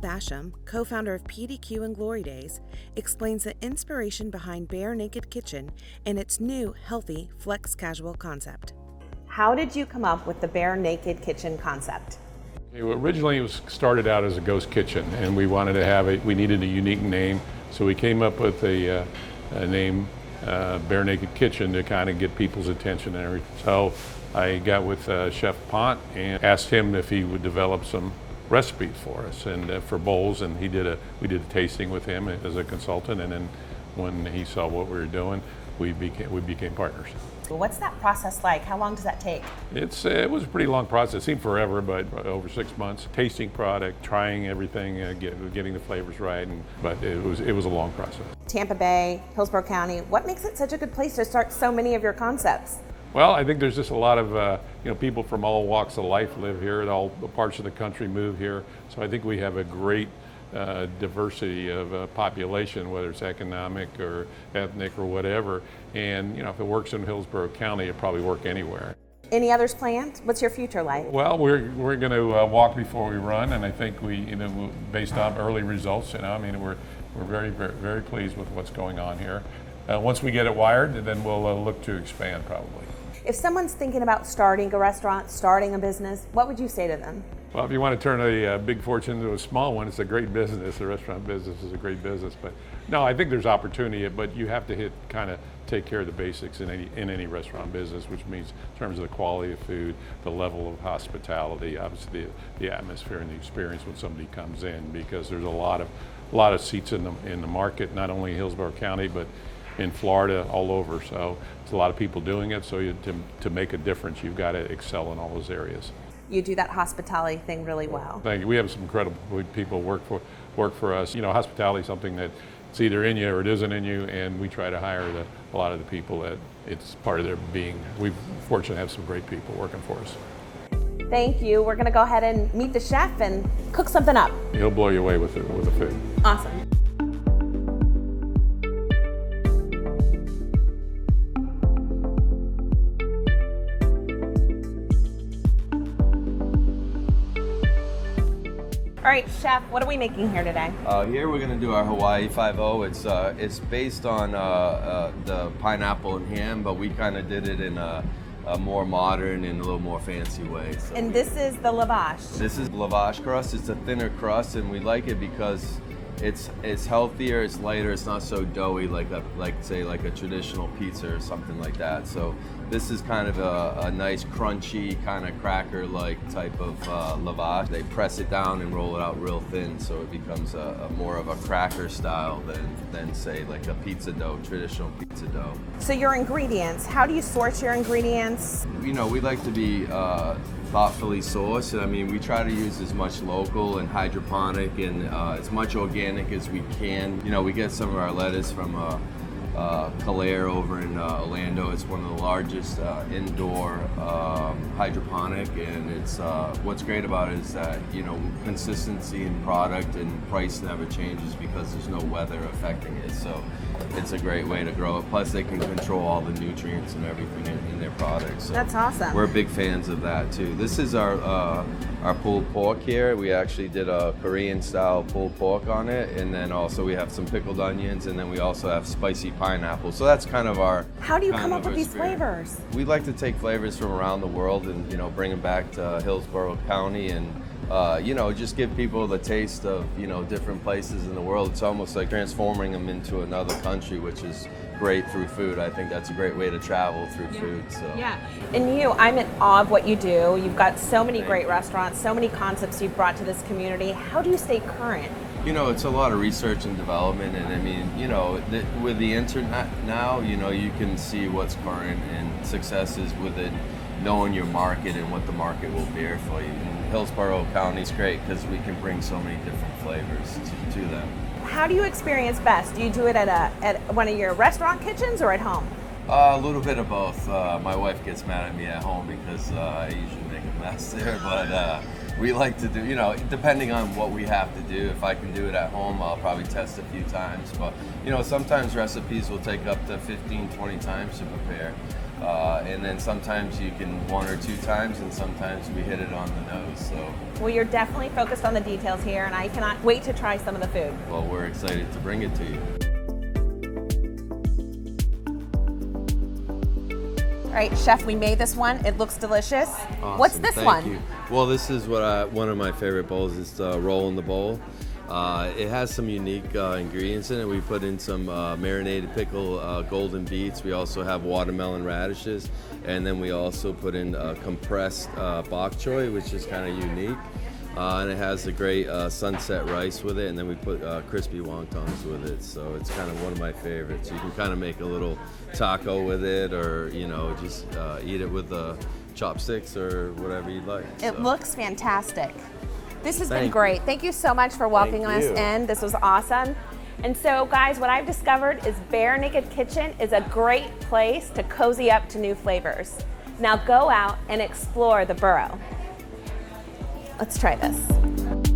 Basham, co-founder of PDQ and Glory Days, explains the inspiration behind Bare Naked Kitchen and its new healthy flex casual concept. How did you come up with the Bare Naked Kitchen concept? Originally it was started out as a ghost kitchen, and we wanted to have we needed a unique name, so we came up with a name, Bare Naked Kitchen, to kind of get people's attention and everything. So I got with Chef Pont and asked him if he would develop some recipes for us and for bowls, and we did a tasting with him as a consultant, and then when he saw what we were doing, we became partners. What's that process like? How long does that take? It was a pretty long process. It seemed forever, but over 6 months. Tasting product, trying everything, getting the flavors right, but it was a long process. Tampa Bay, Hillsborough County, what makes it such a good place to start so many of your concepts? Well, I think there's just a lot of people from all walks of life live here, and all parts of the country move here. So I think we have a great diversity of population, whether it's economic or ethnic or whatever. And if it works in Hillsborough County, it'll probably work anywhere. Any others planned? What's your future like? Well, we're going to walk before we run, and I think based on early results, we're very, very, very pleased with what's going on here. Once we get it wired, then we'll look to expand probably. If someone's thinking about starting a restaurant, starting a business, what would you say to them? Well, if you want to turn a big fortune into a small one, it's a great business. The restaurant business is a great business. But no, I think there's opportunity, but you have to take care of the basics in any restaurant business, which means in terms of the quality of food, the level of hospitality, obviously the atmosphere and the experience when somebody comes in, because there's a lot of seats in the market, not only in Hillsborough County, but in Florida, all over. So it's a lot of people doing it. So to make a difference, you've got to excel in all those areas. You do that hospitality thing really well. Thank you. We have some incredible people work for us. Hospitality is something that it's either in you or it isn't in you, and we try to hire a lot of the people that it's part of their being. We're fortunate to have some great people working for us. Thank you. We're going to go ahead and meet the chef and cook something up. He'll blow you away with the food. Awesome. All right, Chef, what are we making here today? Here we're going to do our Hawaii 5-0. It's based on the pineapple and ham, but we kind of did it in a more modern and a little more fancy way. So and this is the lavash. This is lavash crust. It's a thinner crust, and we like it because it's healthier, it's lighter, it's not so doughy like a traditional pizza or something like that. So this is kind of a nice crunchy kind of cracker-like type of lavash. They press it down and roll it out real thin, so it becomes a more of a cracker style than say like a pizza dough, traditional pizza dough. So your ingredients, how do you source your ingredients? We like to be thoughtfully sourced. We try to use as much local and hydroponic and as much organic as we can. We get some of our lettuce from culinary over in Orlando. It's one of the largest indoor hydroponic, and it's what's great about it is that consistency in product and price never changes because there's no weather affecting it. So it's a great way to grow it. Plus, they can control all the nutrients and everything in their products. So that's awesome. We're big fans of that too. This is our pulled pork here. We actually did a Korean style pulled pork on it, and then also we have some pickled onions, and then we also have spicy pineapple. So that's kind of our. How do you come up with these flavors? We like to take flavors from around the world and bring them back to Hillsborough County and just give people the taste of different places in the world. It's almost like transforming them into another country, which is great through food. I think that's a great way to travel through food. So. Yeah, and I'm in awe of what you do. You've got so many great restaurants, so many concepts you've brought to this community. How do you stay current? It's a lot of research and development, and with the internet now, you can see what's current, and success is with it, knowing your market and what the market will bear for you. And Hillsborough County is great because we can bring so many different flavors to them. How do you experience best? Do you do it at one of your restaurant kitchens or at home? A little bit of both. My wife gets mad at me at home because I usually make a mess there, but we like to do, depending on what we have to do. If I can do it at home, I'll probably test a few times, but you know, sometimes recipes will take up to 15, 20 times to prepare. And then sometimes you can 1 or 2 times, and sometimes we hit it on the nose. So, Well, you're definitely focused on the details here, and I cannot wait to try some of the food. well, we're excited to bring it to you. All right, Chef, we made this one. It looks delicious. Awesome. What's this Thank one? you. Well, this is one of my favorite bowls. It's the roll in the bowl. It has some unique ingredients in it. We put in some marinated pickle golden beets. We also have watermelon radishes, and then we also put in compressed bok choy, which is kind of unique. And it has a great sunset rice with it, and then we put crispy wontons with it. So it's kind of one of my favorites. You can kind of make a little taco with it, or you know, just eat it with chopsticks or whatever you'd like. It looks fantastic. This has been Thank great. Thank you so much for welcoming us Thank you. in. This was awesome. And so, guys, what I've discovered is Bare Naked Kitchen is a great place to cozy up to new flavors. Now go out and explore the Borough. Let's try this.